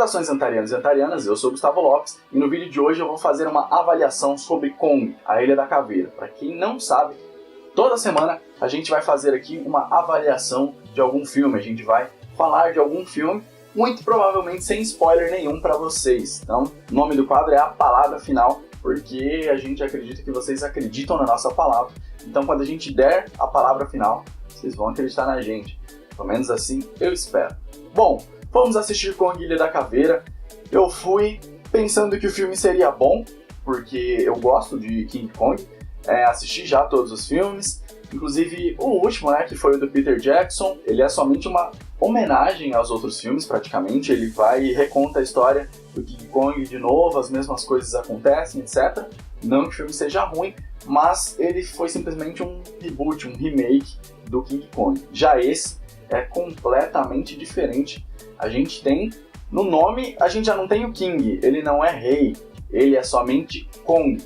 Saudações antarianos e antarianas, eu sou Gustavo Lopes e no vídeo de hoje eu vou fazer uma avaliação sobre Kong, a Ilha da Caveira. Para quem não sabe, toda semana a gente vai fazer aqui uma avaliação de algum filme, a gente vai falar de algum filme, muito provavelmente sem spoiler nenhum para vocês. Então, o nome do quadro é A Palavra Final, porque a gente acredita que vocês acreditam na nossa palavra. Então, quando a gente der a palavra final, vocês vão acreditar na gente. Pelo menos assim eu espero. Bom, vamos assistir Kong, Ilha da Caveira. Eu fui pensando que o filme seria bom, porque eu gosto de King Kong. Assisti já todos os filmes, inclusive o último, que foi o do Peter Jackson. Ele é somente uma homenagem aos outros filmes, praticamente. Ele vai e reconta a história do King Kong de novo, as mesmas coisas acontecem, etc. Não que o filme seja ruim, mas ele foi simplesmente um reboot, um remake do King Kong. Já esse é completamente diferente. A gente tem, no nome, a gente já não tem o King, ele não é rei, ele é somente Kong.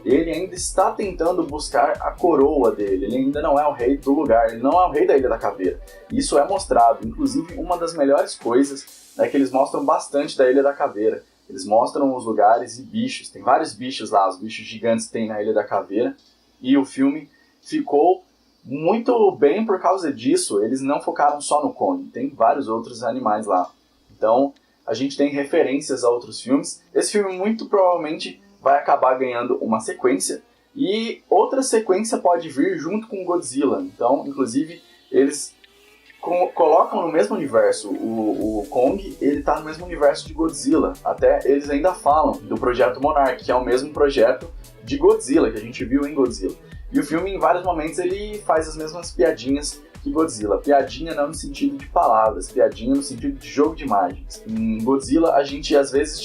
Ele ainda está tentando buscar a coroa dele, ele ainda não é o rei do lugar, ele não é o rei da Ilha da Caveira. Isso é mostrado, inclusive uma das melhores coisas é que eles mostram bastante da Ilha da Caveira. Eles mostram os lugares e bichos, tem vários bichos lá, os bichos gigantes que tem na Ilha da Caveira. E o filme ficou muito bem por causa disso, eles não focaram só no Kong, tem vários outros animais lá. Então, a gente tem referências a outros filmes. Esse filme muito provavelmente vai acabar ganhando uma sequência, e outra sequência pode vir junto com Godzilla. Então, inclusive, eles colocam no mesmo universo. O Kong, ele está no mesmo universo de Godzilla. Até eles ainda falam do Projeto Monarch, que é o mesmo projeto de Godzilla, que a gente viu em Godzilla. E o filme, em vários momentos, ele faz as mesmas piadinhas que Godzilla. Piadinha não no sentido de palavras, piadinha no sentido de jogo de imagens. Em Godzilla, a gente às vezes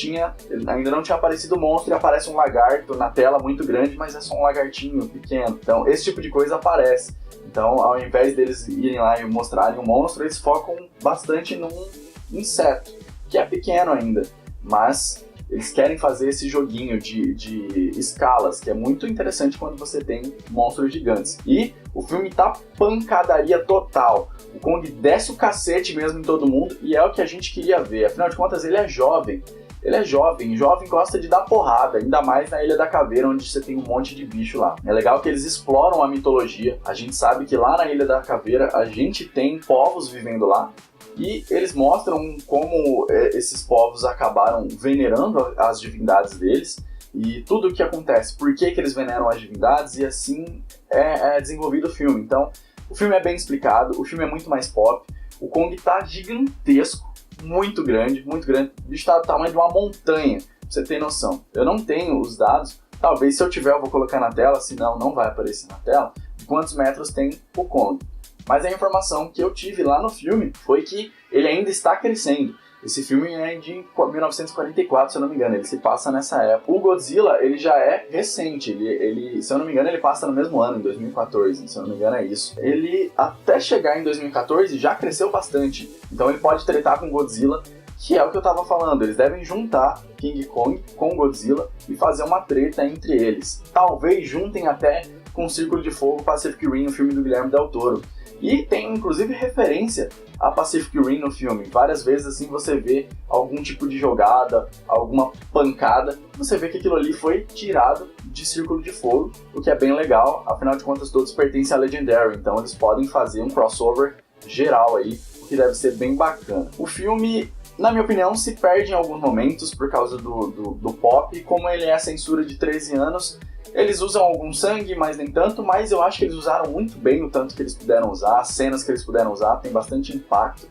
ainda não tinha aparecido o monstro e aparece um lagarto na tela muito grande, mas é só um lagartinho pequeno. Então, esse tipo de coisa aparece. Então, ao invés deles irem lá e mostrarem um monstro, eles focam bastante num inseto, que é pequeno ainda, mas eles querem fazer esse joguinho de escalas, que é muito interessante quando você tem monstros gigantes. E o filme tá pancadaria total. O Kong desce o cacete mesmo em todo mundo, e é o que a gente queria ver. Afinal de contas, ele é jovem. Ele é jovem gosta de dar porrada, ainda mais na Ilha da Caveira, onde você tem um monte de bicho lá. É legal que eles exploram a mitologia. A gente sabe que lá na Ilha da Caveira a gente tem povos vivendo lá. E eles mostram como esses povos acabaram venerando as divindades deles e tudo o que acontece, por que eles veneram as divindades, e assim é desenvolvido o filme. Então, o filme é bem explicado, o filme é muito mais pop, o Kong tá gigantesco, muito grande, o bicho tá do tamanho de uma montanha, pra você ter noção. Eu não tenho os dados, talvez se eu tiver eu vou colocar na tela, senão não vai aparecer na tela, de quantos metros tem o Kong. Mas a informação que eu tive lá no filme foi que ele ainda está crescendo. Esse filme é de 1944, se eu não me engano, ele se passa nessa época. O Godzilla, ele já é recente, ele, se eu não me engano, ele passa no mesmo ano, em 2014, se eu não me engano é isso. Ele, até chegar em 2014, já cresceu bastante, então ele pode tretar com Godzilla, que é o que eu tava falando, eles devem juntar King Kong com Godzilla e fazer uma treta entre eles. Talvez juntem até com o Círculo de Fogo Pacific Rim, o filme do Guilherme Del Toro. E tem inclusive referência a Pacific Rim no filme. Várias vezes assim você vê algum tipo de jogada, alguma pancada, você vê que aquilo ali foi tirado de Círculo de Fogo, o que é bem legal, afinal de contas todos pertencem à Legendary, então eles podem fazer um crossover geral aí, o que deve ser bem bacana. O filme, na minha opinião, se perde em alguns momentos por causa do pop, como ele é a censura de 13 anos, eles usam algum sangue, mas nem tanto, mas eu acho que eles usaram muito bem o tanto que eles puderam usar, as cenas que eles puderam usar, tem bastante impacto.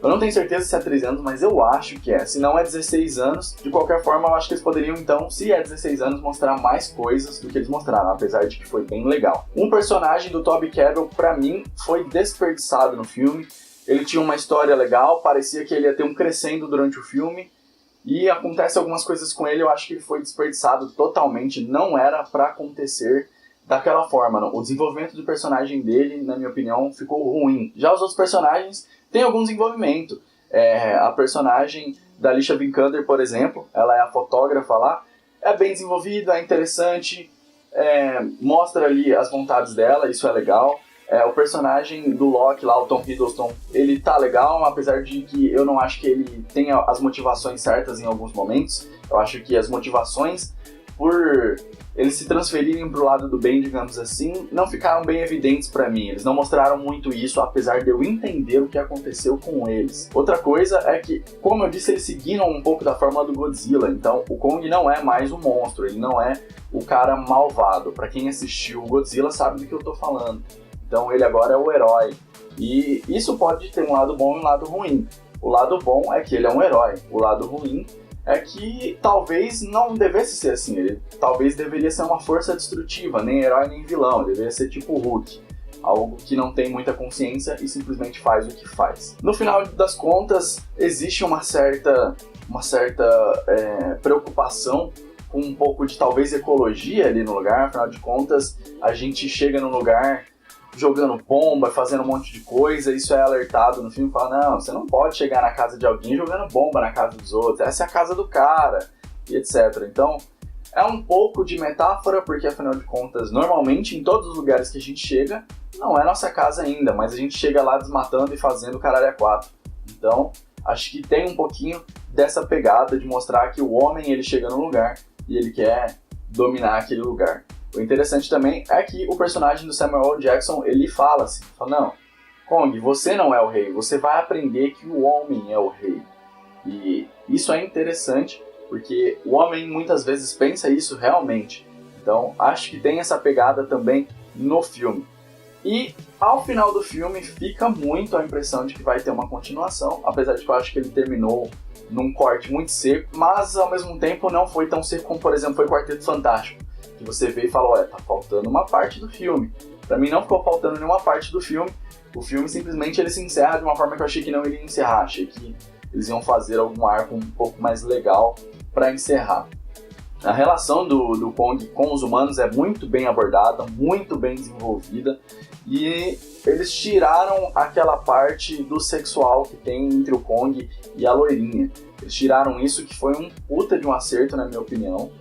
Eu não tenho certeza se é 13 anos, mas eu acho que é. Se não é 16 anos, de qualquer forma, eu acho que eles poderiam, então, se é 16 anos, mostrar mais coisas do que eles mostraram, apesar de que foi bem legal. Um personagem do Toby Kebbell, pra mim, foi desperdiçado no filme. Ele tinha uma história legal, parecia que ele ia ter um crescendo durante o filme, e acontece algumas coisas com ele, eu acho que ele foi desperdiçado totalmente, não era pra acontecer daquela forma. O desenvolvimento do personagem dele, na minha opinião, ficou ruim. Já os outros personagens têm algum desenvolvimento. A personagem da Alicia Vikander, por exemplo, ela é a fotógrafa lá, é bem desenvolvida, é interessante, mostra ali as vontades dela, isso é legal. O personagem do Loki lá, o Tom Hiddleston, ele tá legal, apesar de que eu não acho que ele tenha as motivações certas em alguns momentos. Eu acho que as motivações, por eles se transferirem pro lado do bem, digamos assim, não ficaram bem evidentes pra mim. Eles não mostraram muito isso, apesar de eu entender o que aconteceu com eles. Outra coisa é que, como eu disse, eles seguiram um pouco da fórmula do Godzilla. Então, o Kong não é mais um monstro, ele não é o cara malvado. Pra quem assistiu o Godzilla sabe do que eu tô falando. Então, ele agora é o herói. E isso pode ter um lado bom e um lado ruim. O lado bom é que ele é um herói. O lado ruim é que talvez não devesse ser assim, ele talvez deveria ser uma força destrutiva, nem herói nem vilão, ele deveria ser tipo o Hulk, algo que não tem muita consciência e simplesmente faz o que faz. No final das contas, existe uma certa preocupação com um pouco de talvez ecologia ali no lugar, afinal de contas, a gente chega num lugar jogando bomba, fazendo um monte de coisa, isso é alertado no filme, fala, não, você não pode chegar na casa de alguém jogando bomba na casa dos outros, essa é a casa do cara, e etc. Então, é um pouco de metáfora, porque afinal de contas, normalmente em todos os lugares que a gente chega, não é nossa casa ainda, mas a gente chega lá desmatando e fazendo o caralho a quatro. Então, acho que tem um pouquinho dessa pegada de mostrar que o homem, ele chega num lugar e ele quer dominar aquele lugar. O interessante também é que o personagem do Samuel L. Jackson, ele fala assim, não, Kong, você não é o rei, você vai aprender que o homem é o rei. E isso é interessante, porque o homem muitas vezes pensa isso realmente. Então, acho que tem essa pegada também no filme. E ao final do filme fica muito a impressão de que vai ter uma continuação, apesar de que eu acho que ele terminou num corte muito seco, mas ao mesmo tempo não foi tão seco como, por exemplo, foi Quarteto Fantástico. Que você vê e fala, olha, tá faltando uma parte do filme. Pra mim não ficou faltando nenhuma parte do filme. O filme simplesmente ele se encerra de uma forma que eu achei que não iria encerrar. Achei que eles iam fazer algum arco um pouco mais legal pra encerrar. A relação do Kong com os humanos é muito bem abordada, muito bem desenvolvida. E eles tiraram aquela parte do sexual que tem entre o Kong e a loirinha. Eles tiraram isso, que foi um puta de um acerto, na minha opinião.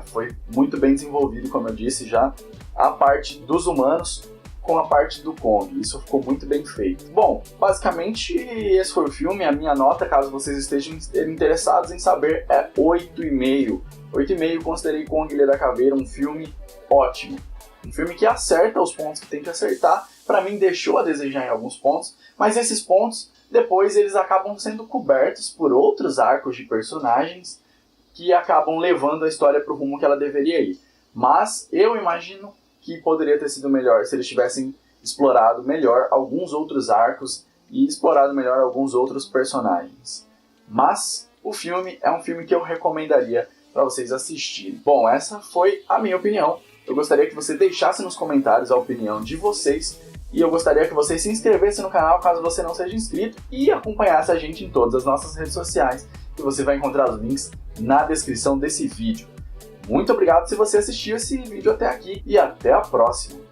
Foi muito bem desenvolvido, como eu disse já, a parte dos humanos com a parte do Kong. Isso ficou muito bem feito. Bom, basicamente esse foi o filme. A minha nota, caso vocês estejam interessados em saber, é 8,5. 8,5, considerei Kong Ilha da Caveira um filme ótimo. Um filme que acerta os pontos que tem que acertar. Pra mim deixou a desejar em alguns pontos, mas esses pontos, depois eles acabam sendo cobertos por outros arcos de personagens que acabam levando a história para o rumo que ela deveria ir. Mas eu imagino que poderia ter sido melhor se eles tivessem explorado melhor alguns outros arcos e explorado melhor alguns outros personagens. Mas o filme é um filme que eu recomendaria para vocês assistirem. Bom, essa foi a minha opinião. Eu gostaria que você deixasse nos comentários a opinião de vocês e eu gostaria que você se inscrevesse no canal caso você não seja inscrito e acompanhasse a gente em todas as nossas redes sociais, que você vai encontrar os links na descrição desse vídeo. Muito obrigado se você assistiu esse vídeo até aqui e até a próxima!